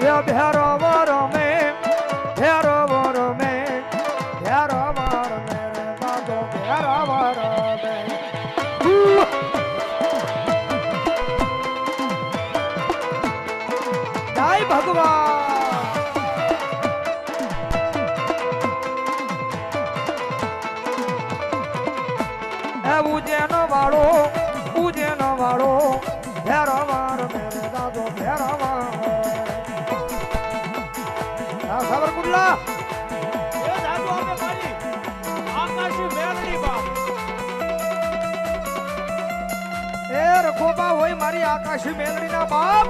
ભેરવર મેં ભેરવર મેં ભેરવર મેં રે દાદો ભેરવર મેં જય ભગવાન ઉજેનો વાળો ભેરવર મેરે દાદો ભેરવર ખબર કુડલા એ દાદુ અમે મારી આકાશી મેલડી બાપ એ રખોબા હોય મારી આકાશી મેલડી ના બાપ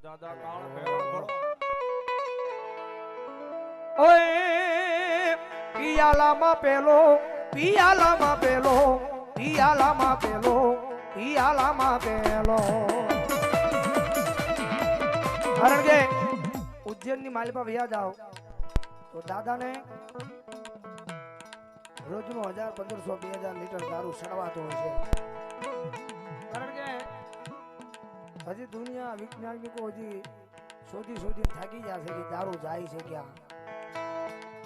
દાદા કાળ ફેરો કરો ઓય પિયાલામાં પેલો પિયાલામાં પેલો પિયાલામાં પેલો પિયાલામાં પેલો કારણ કે ઉજ્જૈનની માલિપા વ્યા જાઓ તો દાદાને રોજનો 1000-1500-2000 લીટર દારૂ સડવાતો હોય છે કારણ કે હજી દુનિયા વૈજ્ઞાનિકો હજી શોધી થાકી ગયા છે કે દારૂ જાય છે ક્યાં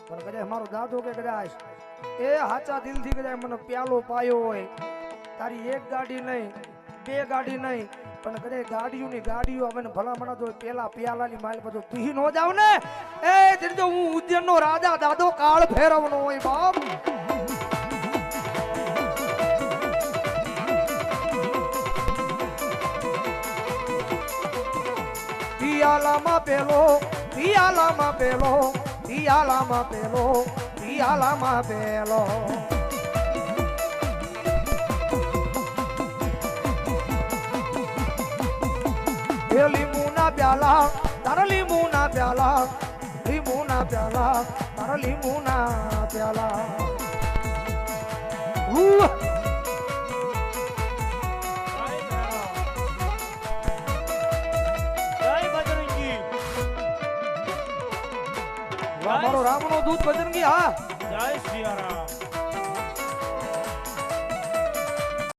પણ કદાચ મારો દાદો કે કદાચ એ હાચા દિલથી કદાચ મને પ્યાલો પાયો હોય તારી એક ગાડી નહીં બે ગાડી નહીં પણ કદાચ ગાડીઓ આવે ને ભલામણા તો પેલા પ્યાલાની માલ બધું પી નો જાવ ને એ જો હું ઉજ્જૈનનો રાજા દાદો કાળ ફેરવનો હોય બાપ પિયાલામાં પેલો પિયાલામાં પેલો પિયાલામાં પેલો પિયાલામાં પેલો લીંબુના પ્યાલા તારા લીંબુના પ્યાલા લીંબુના પ્યાલા તારા લીંબુના પ્યાલા મારો રામનો દૂત બજરંગી હા જય સિયારામ